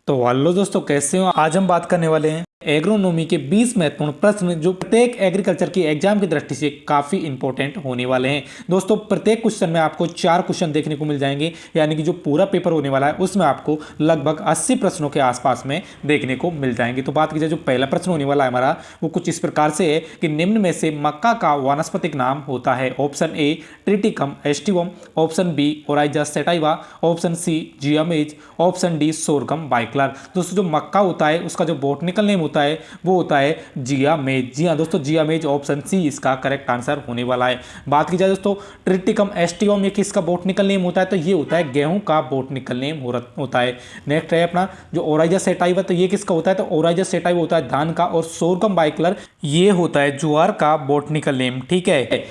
तो हेलो दोस्तों, कैसे हो। आज हम बात करने वाले हैं एग्रोनॉमी के 20 महत्वपूर्ण प्रश्न जो प्रत्येक एग्रीकल्चर की एग्जाम की दृष्टि से काफी इंपॉर्टेंट होने वाले हैं। दोस्तों, प्रत्येक क्वेश्चन में आपको 4 क्वेश्चन देखने को मिल जाएंगे, यानी कि जो पूरा पेपर होने वाला है उसमें आपको लगभग 80 प्रश्नों के आसपास में देखने को मिल जाएंगे। तो बात की जाए, जो पहला प्रश्न होने वाला है हमारा, वो कुछ इस प्रकार से है कि निम्न में से मक्का का वानस्पतिक नाम होता है। Option A Triticum aestivum, option B Oryza sativa, option C Zea mays, option D Sorghum bicolor. दोस्तों, जो मक्का होता है उसका जो बॉटनिकल नेम होता है वो होता है जियामेज। जी हाँ दोस्तों, जियामेज, ऑप्शन सी इसका करेक्ट आंसर होने वाला है। बात की जाए दोस्तों, ट्रिटिकम एस्टिवम ये किसका बॉटनिकल नेम होता है, तो ये होता है गेहूं का बॉटनिकल नेम होता है। नेक्स्ट है अपना जो ओराइजा सेटाइवा, तो ये किसका होता है, तो ओराइजा सेटाइवा होता है धान का, और सोरगम बाइक्लर ये होता है ज्वार का बॉटनिकल नेम। ठीक है,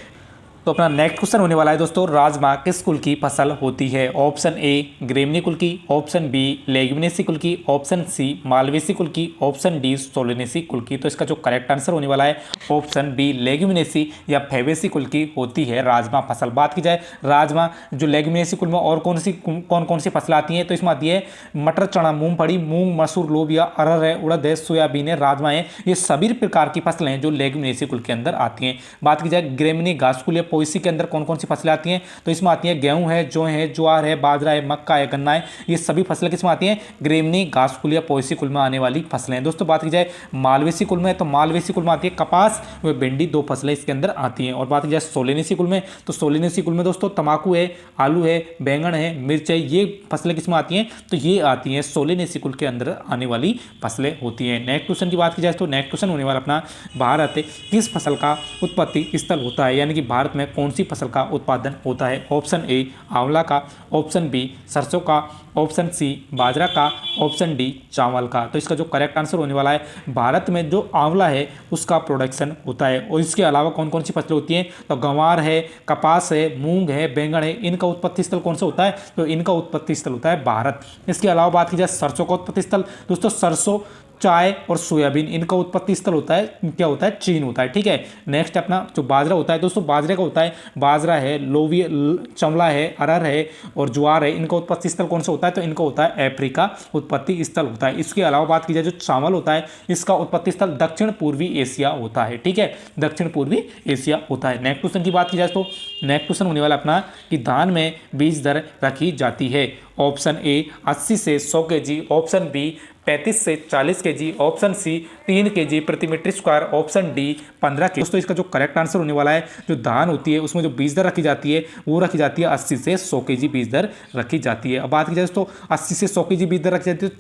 तो अपना नेक्स्ट क्वेश्चन होने वाला है दोस्तों, राजमा किस कुल की फसल होती है। ऑप्शन ए ग्रेमनी कुल की, ऑप्शन बी लेग्युमिनेसी कुल की, ऑप्शन सी मालवेसी कुल की, ऑप्शन डी सोलेनेसी कुल की। तो इसका जो करेक्ट आंसर होने वाला है ऑप्शन बी लेग्युमिनेसी या फेबेसी कुल की होती है राजमा फसल। बात की जाए राजमा जो लेग्युमिनेसी कुल में और कौन कौन सी फसल आती है, तो इसमें आती है मटर, चना, मूंगफली, मूंग, मसूर, लोबिया, अरहर है, उड़द है, सोयाबीन है, राजमा है। ये सभी प्रकार की फसलें हैं जो लेग्युमिनेसी कुल के अंदर आती हैं। बात की जाए ग्रेमनी घास कुल या पोएसी के अंदर कौन कौन सी फसलें आती हैं, तो इसमें आती है गेहूं है, जौ है, ज्वार है, बाजरा है, मक्का है, गन्ना है। ये सभी फसलें किसमें आती हैं, ग्रेमनी घास कुल या पोएसी कुल में आने वाली फसलें हैं। दोस्तों, बात की जाए मालवेसी कुल में, तो मालवेसी कुल में आती है कपास व भिंडी, 2 फसलें इसके अंदर आती हैं। और बात की जाए सोलेनेसी कुल में, तो सोलेनेसी कुल में दोस्तों तंबाकू है, आलू है, बैंगन है, मिर्च है, ये फसलें किसमें आती हैं, तो ये आती हैं सोलेनेसी कुल के अंदर आने वाली फसलें होती हैं। नेक्स्ट क्वेश्चन की बात की जाए तो नेक्स्ट क्वेश्चन होने वाला अपना, भारत किस फसल का उत्पत्ति स्थल होता है, यानी कि भारत में कौन सी फसल का उत्पादन होता है। ऑप्शन ए आंवला का, ऑप्शन बी सरसों का, ऑप्शन सी बाजरा का, ऑप्शन डी चावल का। तो इसका जो करेक्ट आंसर होने वाला है, भारत में जो आंवला है उसका प्रोडक्शन होता है। और इसके अलावा कौन कौन सी फसलें होती हैं, तो गंवार है, कपास है, मूंग है, बैंगन है। इनका उत्पत्ति स्थल कौन सा होता है, तो इनका उत्पत्ति स्थल होता है भारत। इसके अलावा बात की जाए सरसों का उत्पत्ति स्थल, दोस्तों सरसों, चाय और सोयाबीन, इनका उत्पत्ति स्थल होता है क्या होता है, चीन होता है। ठीक है, नेक्स्ट अपना जो बाजरा होता है दोस्तों, बाजरे का होता है बाजरा है, लोबिया, चमला है, अरहर है और ज्वार है। इनका उत्पत्ति स्थल कौन सा होता है, तो इनका होता है अफ्रीका उत्पत्ति स्थल होता है। इसके अलावा बात की जाए जो चावल होता है, इसका उत्पत्ति स्थल दक्षिण पूर्वी एशिया होता है। ठीक है, दक्षिण पूर्वी एशिया होता है। नेक्स्ट क्वेश्चन की बात की जाए तो नेक्स्ट क्वेश्चन होने वाला अपना कि धान में बीज दर रखी जाती है। ऑप्शन ए 80 से 100 केजी, ऑप्शन बी 35 से 40 केजी, ऑप्शन सी 3 केजी प्रति metre square, option D 15 KG. दोस्तों, इसका जो करेक्ट आंसर होने वाला है, जो धान होती है उसमें जो बीज दर रखी जाती है वो रखी जाती है 80 से 100 केजी बीज दर रखी जाती है। अब बात की जाए दोस्तों 80 से 100 केजी बीज दर रखी जाती है, तो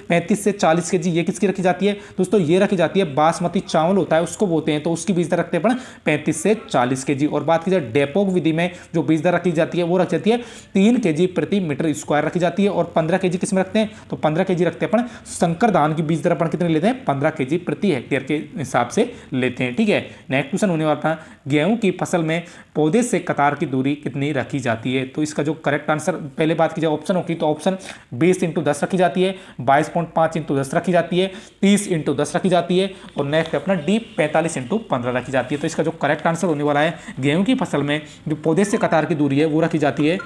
35 से 40 केजी ये किसकी रखी जाती है, दोस्तों ये रखी जाती है बासमती चावल होता है उसको बोलते हैं, तो उसकी बीज दर रखते हैं 35 से 40 केजी। और बात की जाए डेपोक विधि में जो बीज दर रखी जाती है वो रखी जाती है 3 केजी प्रति मीटर स्क्वायर रखी जाती है। और 15 केजी किस में रखते हैं, तो 15 केजी रखते हैं अपन संकर धान की बीज दर अपन कितने लेते हैं, 15 केजी प्रति हेक्टेयर के हिसाब से लेते हैं। ठीक है, नेक्स्ट क्वेश्चन होने वाला था, गेहूं की फसल में पौधे से कतार की दूरी कितनी रखी जाती है। तो इसका जो करेक्ट आंसर, पहले बात की जाए ऑप्शन होगी तो ऑप्शन 20 × 10 रखी जाती है, 22.5 × 10 रखी जाती है, 30 × 10 रखी जाती है, और नेक्स्ट अपना डी 45 × 15 रखी जाती है। तो इसका जो करेक्ट आंसर होने वाला है, गेहूं की फसल में जो पौधे से कतार की दूरी है वो रखी जाती है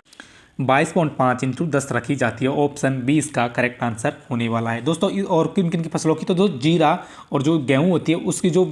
22.5 × 10 रखी जाती है। ऑप्शन बी इसका करेक्ट आंसर होने वाला है। दोस्तों, और किन किन की फसलों की, तो जो जीरा और जो गेहूं होती है उसकी जो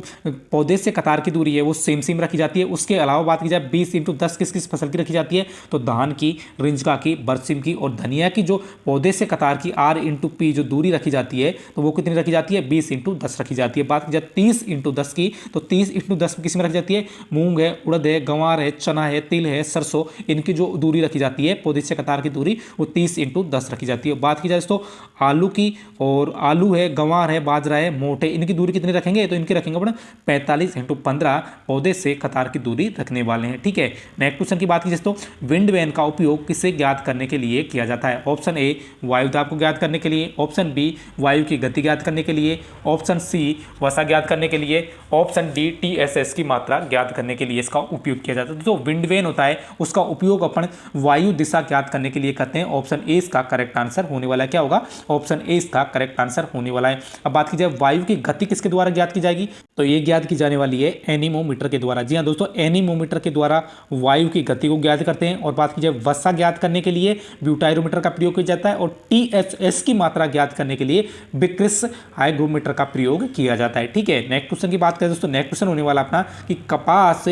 पौधे से कतार की दूरी है वो सेम रखी जाती है। उसके अलावा बात की जाए 20 × 10 किस किस फसल की रखी जाती है, तो धान की, रिंजका की, बरसिम की और धनिया की जो पौधे से कतार की R/P जो दूरी रखी जाती है तो वो कितनी रखी जाती है, 20 × 10 रखी जाती है। बात की जाए 30 × 10 की, तो 30 × 10 किस में रखी जाती है, मूंग है, उड़द है, गंवार है, चना है, तिल है, सरसों, इनकी जो दूरी रखी जाती है पौधे से कतार की दूरी वो 30 × 10 रखी जाती है। बात की जाए तो आलू की, और आलू है, गंवार है, बाजरा है, मोठ है, इनकी दूरी कितनी रखेंगे, तो इनकी रखेंगे अपन 45 × 15 पौधे से कतार की दूरी रखने वाले हैं। ठीक है, नेक्स्ट क्वेश्चन की बात की जाए तो विंड वैन का उपयोग किसे ज्ञात करने के लिए किया जाता है। ऑप्शन ए वायु दाब को ज्ञात करने के लिए, ऑप्शन बी वायु की गति ज्ञात करने के लिए, ऑप्शन सी वसा ज्ञात करने के लिए, ऑप्शन डी TSS की मात्रा ज्ञात करने के लिए इसका उपयोग किया जाता है। तो जो विंड वैन होता है उसका उपयोग अपन वायु दिशा ज्ञात करने के लिए कहते हैं। ऑप्शन ए इसका करेक्ट आंसर होने वाला है। क्या होगा? ऑप्शन ए इसका करेक्ट आंसर होने वाला है। अब बात की जाए वायु की गति किसके द्वारा ज्ञात की जाएगी, तो ये ज्ञात की जाने वाली है एनीमोमीटर के द्वारा। जी हाँ दोस्तों, एनीमोमीटर के द्वारा वायु की गति को ज्ञात करते हैं। और बात की जाए वसा ज्ञात करने के लिए ब्यूटाइरोमीटर का प्रयोग किया जाता है। और टीएचएस की मात्रा ज्ञात करने के लिए विक्रिस हाइग्रोमीटर का प्रयोग किया जाता है। ठीक है, नेक्स्ट क्वेश्चन की बात करें दोस्तों, नेक्स्ट क्वेश्चन होने वाला अपना कि कपास,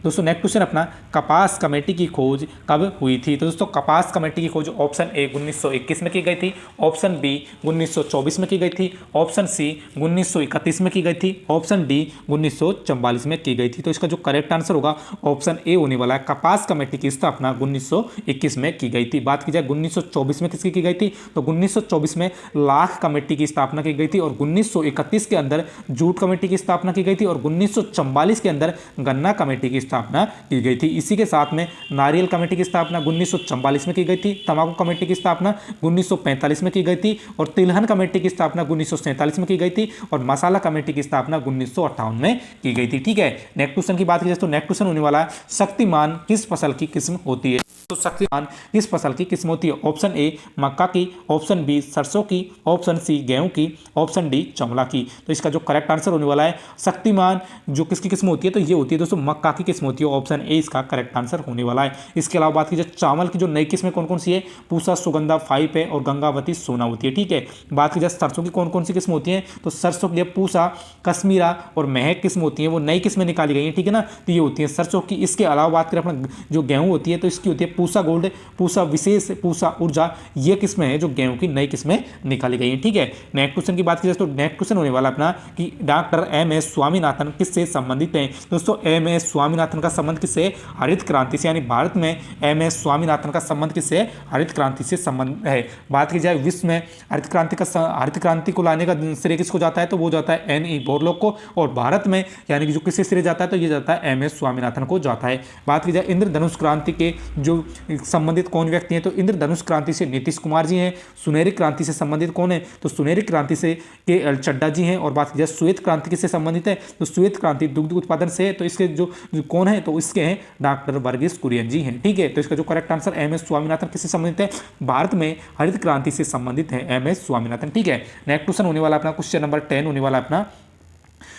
दोस्तों नेक्स्ट क्वेश्चन अपना कपास कमेटी की खोज कब हुई थी। तो दोस्तों कपास कमेटी की खोज ऑप्शन ए 1921 में की गई थी, ऑप्शन बी 1924 में की गई थी, ऑप्शन सी 1931 में की गई थी, ऑप्शन डी 1944 में की गई थी। तो इसका जो करेक्ट आंसर होगा ऑप्शन ए होने वाला है। कपास कमेटी की स्थापना 1921 में की गई थी। बात की जाए 1924 में किसकी की गई थी, तो 1924 में लाख कमेटी की स्थापना की गई थी। और 1931 के अंदर जूट कमेटी की स्थापना की गई थी। और 1944 के अंदर गन्ना कमेटी की स्थापना की गई थी। इसी के साथ में नारियल कमेटी की स्थापना 1944 में की गई थी, तंबाकू कमेटी की स्थापना 1945 में की गई थी, और तिलहन कमेटी की स्थापना 1947 में की गई थी, और मसाला कमेटी की स्थापना 1958 में की गई थी। ठीक है, नेक्स्ट क्वेश्चन की बात की जाए तो नेक्स्ट क्वेश्चन होने वाला है शक्तिमान किस फसल की किस्म होती है। तो शक्तिमान किस फसल की किस्म होती है, ऑप्शन ए मक्का की, ऑप्शन बी सरसों की, ऑप्शन सी गेहूं की, ऑप्शन डी चमड़ा की। तो इसका जो करेक्ट आंसर होने वाला है शक्तिमान जो किसकी किस्म होती है, तो ये होती है दोस्तों मक्का की किस्म होती है। ऑप्शन ए इसका करेक्ट आंसर होने वाला है। इसके अलावा बात की जाए चावल की जो नई किस्में कौन कौन सी है, पूसा सुगंधा 5 है और गंगावती सोना होती है। ठीक है, बात की जाए सरसों की कौन कौन सी किस्म होती है, तो सरसों के लिए पूसा, कश्मीरा और महक किस्म होती है, वो नई किस्में निकाली गई हैं। ठीक है ना, तो ये होती है सरसों की। इसके अलावा बात करें अपना जो गेहूं होती है, तो इसकी होती है पूसा गोल्ड, पूसा विशेष, पूसा ऊर्जा, ये किस्में हैं जो गेहूं की नई किस्में निकाली गई हैं। ठीक है, नेक्स्ट क्वेश्चन की बात की जाए तो नेक्स्ट क्वेश्चन होने वाला अपना कि डॉक्टर एम.एस. स्वामीनाथन किससे संबंधित हैं। दोस्तों एम.एस. स्वामीनाथन का संबंध किससे, हरित क्रांति से, यानी भारत में एम.एस. स्वामीनाथन का संबंध किससे, हरित क्रांति से संबंध है। बात की जाए विश्व में हरित क्रांति को लाने का श्रेय किसको जाता है, तो वो जाता है एन.ई. बोरलॉग को। और भारत में यानी कि जो किससे श्रेय जाता है, तो ये जाता है एम.एस. स्वामीनाथन को जाता है। बात की जाए इंद्रधनुष क्रांति के जो संबंधित कौन व्यक्ति हैं, तो इंद्रधनुष क्रांति से नीतीश कुमार जी हैं। सुनहरी क्रांति से संबंधित कौन है, तो सुनहरी क्रांति से के चड्डा जी हैं। और बात की जाए श्वेत क्रांति किससे संबंधित है, तो श्वेत क्रांति दुग्ध उत्पादन से है। तो इसके जो कौन है, तो इसके हैं डॉक्टर वर्गीस कुरियन जी हैं। ठीक है, तो इसका जो करेक्ट आंसर एम.एस. स्वामीनाथन किससे संबंधित है, भारत में हरित क्रांति से संबंधित है एम.एस. स्वामीनाथन। ठीक है, नेक्स्ट क्वेश्चन होने वाला अपना क्वेश्चन नंबर 10 होने वाला अपना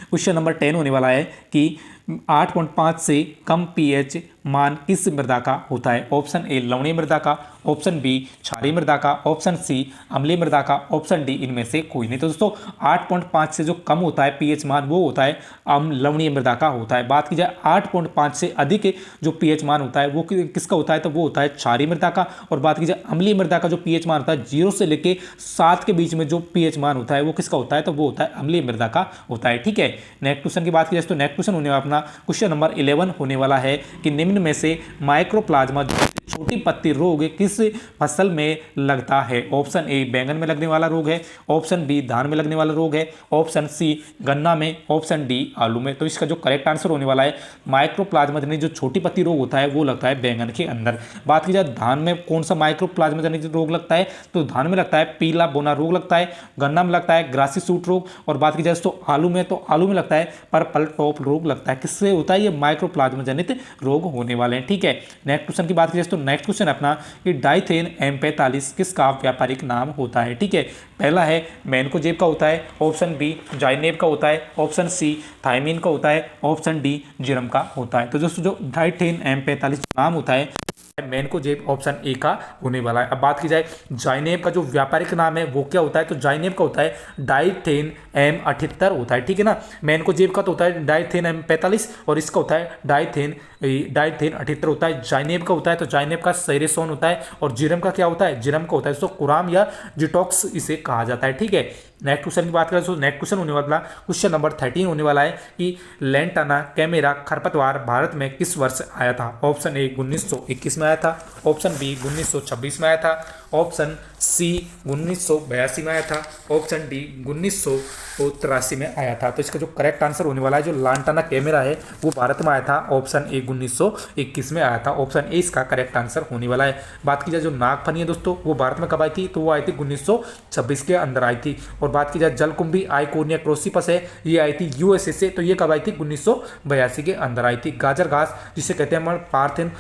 क्वेश्चन नंबर 10 होने वाला है कि 8.5 से कम पीएच मान किस मृदा का होता है। ऑप्शन ए लवणीय मृदा का, ऑप्शन बी क्षारीय मृदा का, ऑप्शन सी अम्लीय मृदा का, ऑप्शन डी इनमें से कोई नहीं। तो दोस्तों 8.5 से जो कम होता है पीएच मान वो होता है लवणीय मृदा का होता है। बात की जाए 8.5 से अधिक जो पीएच मान होता है वो किसका होता है, तो वो होता है क्षारीय मृदा का। और बात की जाए अम्लीय मृदा का जो पीएच मान होता है 0 से लेकर 7 के बीच में जो पीएच मान होता है वो किसका होता है, तो वो होता है अम्लीय मृदा का होता है। ठीक है, नेक्स्ट क्वेश्चन की बात की जाए तो नेक्स्ट क्वेश्चन होने वाला अपना क्वेश्चन नंबर 11 होने वाला है कि निम्न में से माइक्रोप्लाज्मा छोटी पत्ती रोग किस फसल में लगता है। ऑप्शन ए बैंगन में लगने वाला रोग है, ऑप्शन बी धान में लगने वाला रोग है, ऑप्शन सी गन्ना में, ऑप्शन डी आलू में। तो इसका जो करेक्ट आंसर होने वाला है माइक्रोप्लाज्मा जनित जो छोटी पत्ती रोग होता है वो लगता है बैंगन के अंदर। बात की जाए धान में कौन सा माइक्रोप्लाज्मा जनित रोग लगता है, तो धान में लगता है पीला बोना रोग लगता है, गन्ना में लगता है ग्रासी सूट रोग, और बात की जाए तो आलू में लगता है पर्पल टॉप रोग लगता है। किससे होता है, ये माइक्रोप्लाज्मा जनित रोग होने वाले हैं। ठीक है, नेक्स्ट क्वेश्चन की बात की जाए तो नेक्स्ट क्वेश्चन अपना कि डाइथेन M45 किसका व्यापारिक नाम होता है। ठीक है, पहला है मैनकोजेब का होता है, ऑप्शन बी जाइनेब का होता है, ऑप्शन सी थायमीन का होता है, ऑप्शन डी जिरम का होता है। तो दोस्तों जो डाइथेन M45 नाम होता है मैनकोजेब ऑप्शन ए का होने वाला है। अब बात की जाए जाइनेब का जो व्यापारिक नाम है वो क्या होता है, तो जाइनेब का होता है डाइथेन M78 होता है। ठीक है ना, मैनकोजेब का तो होता है डाइथेन M45 और इसका होता है डाइथेन 78 होता है। जाइनेब का होता है तो जाइनेब का सेरेसोन होता है, और जिरम का क्या होता है, जिरम का होता है तो कुराम या जिटॉक्स इसे कहा जाता है। ठीक है, नेक्स्ट क्वेश्चन की बात करें तो नेक्स्ट क्वेश्चन होने वाला क्वेश्चन नंबर 13 होने वाला है कि लैंटाना कैमेरा खरपतवार भारत में किस वर्ष आया था। ऑप्शन ए 1921 में आया था, ऑप्शन बी 1926 में आया था, ऑप्शन सी 1982 में आया था, ऑप्शन डी 1983 में आया था। तो इसका जो करेक्ट आंसर होने वाला है, जो लांटाना कैमरा है वो भारत में आया था, ऑप्शन ए 1921 में आया था। ऑप्शन ए इसका करेक्ट आंसर होने वाला है। बात की जाए जो नागफनी है दोस्तों, वो भारत में कब आई थी, तो वो आई थी 1926 के अंदर आई थी। और बात की जाए जलकुंभी आइकोनिया क्रोसिपस है, ये आई थी यूएसए से, तो ये कब आई थी, 1982 के अंदर आई थी। गाजर घास जिसे कहते हैं पार्थिन,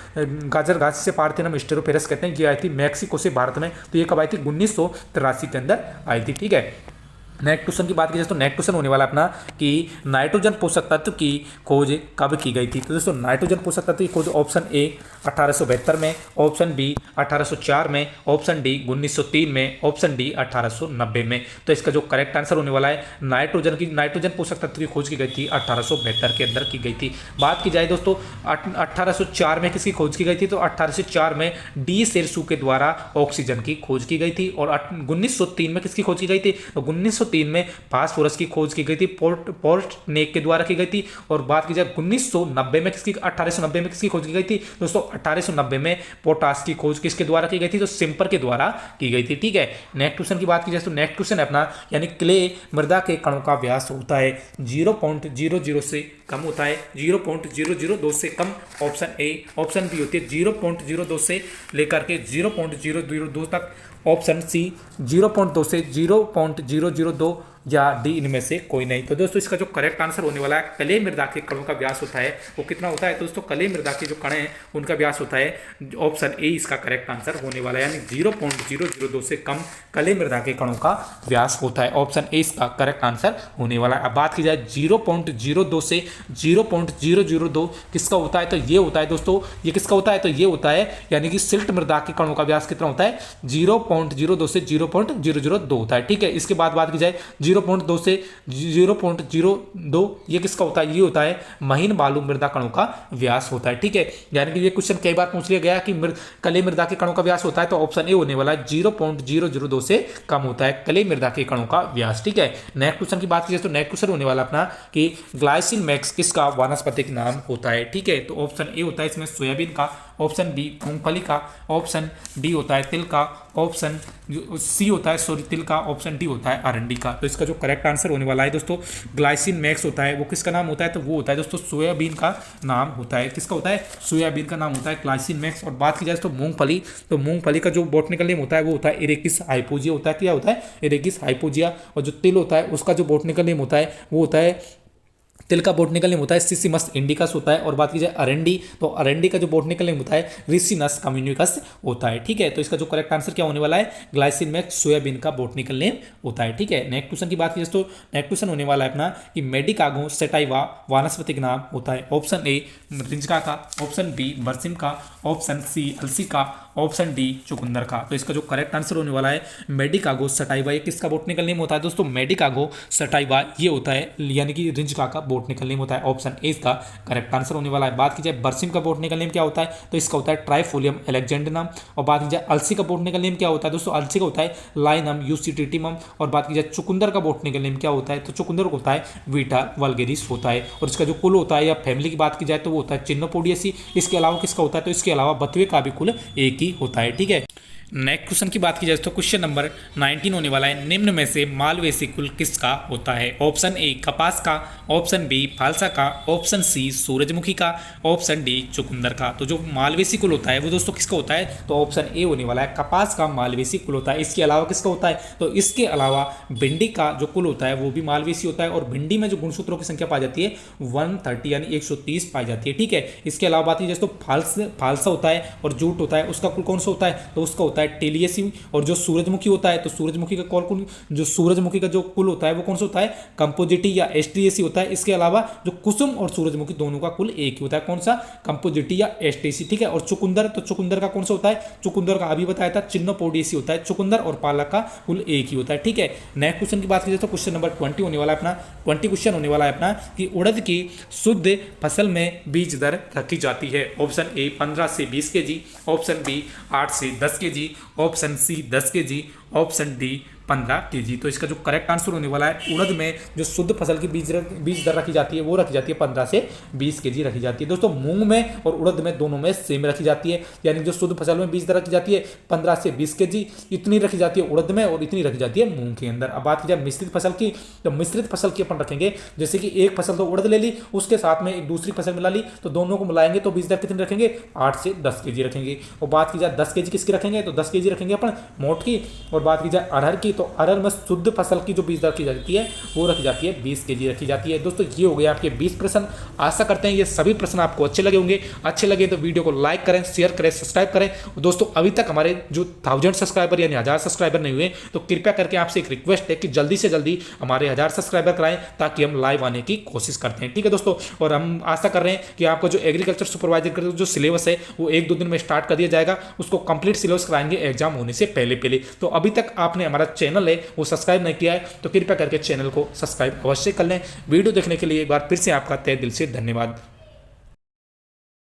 गाजर घास जिसे पार्थिनम स्टेरोफेरस कहते हैं, ये आई थी मैक्सिको से भारत में, तो ये कब आई थी, 1983 के अंदर आई थी। ठीक है, नेक्स्ट क्वेश्चन की बात की जाए तो नेक्स्ट क्वेश्चन होने वाला अपना कि नाइट्रोजन पोषक तत्व की खोज कब की गई थी। तो दोस्तों नाइट्रोजन पोषक तत्व की खोज ऑप्शन ए 1872 में, ऑप्शन बी 1804 में, ऑप्शन डी 1903 में, ऑप्शन डी 1890 में। तो इसका जो करेक्ट आंसर होने वाला है, नाइट्रोजन पोषक तत्व की खोज की गई थी 1872 के अंदर की गई थी। बात की जाए दोस्तों 1804 में किसकी खोज की गई थी, तो 1804 में डी सेल्सू के द्वारा ऑक्सीजन की खोज की गई थी। और 1903 में किसकी खोज की गई थी, तो 1903 में फास्फोरस की खोज की गई थी, पोर्टनेक के द्वारा की गई थी। और बात की जाए 1990 में किसकी 1890 में किसकी खोज की गई थी दोस्तों, 1890 में पोटास की खोज किसके द्वारा की गई थी, तो सिंपर के द्वारा की गई थी। ठीक है, नेक्स्ट क्वेश्चन की बात की जाए तो नेक्स्ट क्वेश्चन है अपना, यानी क्ले मृदा के कणों का व्यास होता है 0.00 से कम होता है, 0.002 से कम, ऑप्शन ए, ऑप्शन बी होती है 0.02 से लेकर के 0.002 तक, ऑप्शन सी 0.2 से 0.002 या डी इनमें से कोई नहीं। तो दोस्तों इसका जो करेक्ट आंसर होने वाला है, कले मृदा के कणों का व्यास होता है वो कितना होता है, तो दोस्तों कले मृदा के जो कण हैं उनका व्यास होता है, ऑप्शन ए इसका करेक्ट आंसर होने वाला है, यानी 0.002 से कम कले मृदा के कणों का व्यास होता है, ऑप्शन ए इसका करेक्ट आंसर होने वाला है। अब बात की जाए 0.02 से 0.002 किसका होता है, तो ये होता है दोस्तों, ये किसका होता है, तो ये होता है यानी कि सिल्ट मृदा के कणों का व्यास कितना होता है, 0.02 से 0.002 होता है। ठीक है, इसके बाद बात की जाए 0.2 से 0.02 ये किसका होता है, ये होता है महीन बालू मृदा कणों का व्यास होता है। ठीक है, यानी कि ये क्वेश्चन कई बार पूछ लिया गया कि कले मृदा के कणों का व्यास होता है, तो ऑप्शन ए होने वाला है 0.002 से कम होता है कले मृदा के कणों का व्यास। ठीक है, नेक्स्ट क्वेश्चन की बात की जाए तो नेक्स्ट क्वेश्चन होने वाला अपना कि ग्लाइसिन मैक्स किसका वानस्पतिक नाम होता है। ठीक है, तो ऑप्शन ए होता है इसमें सोयाबीन का, ऑप्शन बी मूंगफली का, ऑप्शन डी होता है तिल का, ऑप्शन सी होता है तिल का, ऑप्शन डी होता है अरंडी का। तो इसका जो करेक्ट आंसर होने वाला है दोस्तों, ग्लाइसिन मैक्स होता है वो किसका नाम होता है, तो वो होता है दोस्तों सोयाबीन का नाम होता है। किसका होता है, सोयाबीन का नाम होता है ग्लाइसिन मैक्स। और बात की जाए तो मूंगफली, तो मूंगफली का जो बॉटनिकल नेम होता है वो होता है इरेकिस हाइपोजिया होता है। क्या होता है, इरेकिस हाइपोजिया। और जो तिल होता है उसका जो बॉटनिकल नेम होता है वो होता है, तिल का बॉटनिकल नेम होता है सिसिमस इंडिकस होता है। और बात की जाए अरंडी, तो अरंडी का जो बॉटनिकल नेम होता है रिसिनस कम्युनिकस होता है। ठीक है, तो इसका जो करेक्ट आंसर क्या होने वाला है, ग्लाइसिन मैक्स सोयाबीन का बॉटनिकल नेम होता है। ठीक है, नेक्स्ट क्वेश्चन की बात की जाए तो नेक्स्ट क्वेश्चन होने वाला है अपना कि मेडिकागो सेटाइवा वानस्पतिक नाम होता है, ऑप्शन ए रिंजका का, ऑप्शन बी बरसिम का, ऑप्शन सी अलसी का, ऑप्शन डी चुकंदर का। तो इसका जो करेक्ट आंसर होने वाला है मेडिकागो सटाइवा, ये किसका बॉटनिकल नेम होता है दोस्तों, मेडिकागो सटाइवा ये होता है यानी कि रिंजका का बॉटनिकल नेम होता है, ऑप्शन ए इसका करेक्ट आंसर होने वाला है। बात की जाए बरसिम का बॉटनिकल नेम क्या होता है, तो इसका होता है ट्राइफोलियम एलेक्जेंडनम। और बात की जाए अलसी का बॉटनिकल नेम क्या होता है दोस्तों, अलसी का होता है लाइनम यूसिटिटिमम। और बात की जाए चुकंदर का बॉटनिकल नेम क्या होता है, तो चुकंदर को होता है वीटा वल्गेरिस होता है। और इसका जो कुल होता है या फैमिली की बात की जाए तो वो होता है चिन्नोपोडियेसी। इसके अलावा किसका होता है, तो इसके अलावा बथुए का भी कुल एक ही होता है। ठीक है, नेक्स्ट क्वेश्चन की बात की जाए तो क्वेश्चन नंबर 19 होने वाला है, निम्न में से मालवेसी कुल किसका होता है, ऑप्शन ए कपास का, ऑप्शन बी फालसा का, ऑप्शन सी सूरजमुखी का, ऑप्शन डी चुकंदर का। तो जो मालवेसी कुल होता है वो दोस्तों किसका होता है, तो ऑप्शन ए होने वाला है कपास का मालवेसी कुल होता है। इसके अलावा किसका होता है, तो इसके अलावा भिंडी का जो कुल होता है वो भी मालवेसी होता है। और भिंडी में जो गुणसूत्रों की संख्या पाई जाती है 130 यानी 130 पाई जाती है। ठीक है, इसके अलावा बात की जाए तो फालसा होता है और जूट होता है, उसका कुल कौन सा होता है, तो उसका होता है टेलियसी। और जो सूरजमुखी होता है तो सूरजमुखी का कुल जो सूरजमुखी का जो कुल होता है वो कौन सा होता है, कंपोजिटी या एस्ट्रियसी होता है। इसके अलावा जो कुसुम और सूरजमुखी दोनों का कुल एक ही होता है, कौन सा, कंपोजिटी या एस्ट्रियसी। ठीक है, और चुकंदर, तो चुकंदर का कौन सा होता है, चुकंदर का अभी बताया था चिन्नोपोडियेसी होता है। चुकंदर और पालक का कुल एक ही होता है। ठीक है, नेक्स्ट क्वेश्चन की बात की जाए तो क्वेश्चन नंबर 20 होने वाला है अपना, 20 क्वेश्चन होने वाला है अपना कि उड़द की शुद्ध फसल में बीज दर रखी जाती है, ऑप्शन ए 15 से 20 kg, ऑप्शन बी 8 से 10 kg, option C 10 kg, option D 15 kg। तो इसका जो करेक्ट आंसर होने वाला है, उड़द में जो शुद्ध फसल की बीज दर रखी जाती है वो रखी जाती है 15 से 20 kg रखी जाती है। दोस्तों मूंग में और उड़द में दोनों में सेम रखी जाती है, यानी जो शुद्ध फसल में बीज दर रखी जाती है 15 से 20 kg, इतनी रखी जाती है उड़द में और इतनी रखी जाती है मूंग के अंदर। अब बात की जाए मिश्रित फसल की, तो मिश्रित फसल की अपन रखेंगे, जैसे कि एक फसल तो उड़द ले ली, उसके साथ में एक दूसरी फसल मिला ली, तो दोनों को मिलाएंगे तो बीज दर कितनी रखेंगे, 8 से 10 kg रखेंगे। और बात की जाए 10 kg किसकी रखेंगे, तो 10 kg रखेंगे अपन मोट की। और बात की जाए अरहर की, तो अरहर में शुद्ध फसल की जो बीज दर की जाती है वो रखी जाती है 20 kg रखी जाती है। दोस्तों ये हो गए आपके 20 प्रश्न। आशा करते हैं ये सभी प्रश्न आपको अच्छे लगे होंगे। अच्छे लगे तो वीडियो को लाइक करें, शेयर करें, सब्सक्राइब करें। दोस्तों अभी तक हमारे जो 1000 सब्सक्राइबर यानी 1000 सब्सक्राइबर नहीं हुए, तो कृपया करके आपसे एक रिक्वेस्ट है कि जल्दी से जल्दी हमारे 1000 सब्सक्राइबर कराएं, ताकि हम लाइव आने की कोशिश करते हैं। ठीक है दोस्तों, और हम आशा कर रहे हैं कि आपको जो एग्रीकल्चर सुपरवाइजर का जो सिलेबस है वो 1-2 दिन में स्टार्ट कर दिया जाएगा, उसको कंप्लीट सिलेबस कराएंगे एग्जाम होने से पहले। तो अभी तक आपने हमारा चैनल है वो सब्सक्राइब नहीं किया है, तो कृपया करके चैनल को सब्सक्राइब अवश्य कर लें। वीडियो देखने के लिए एक बार फिर से आपका तहे दिल से धन्यवाद।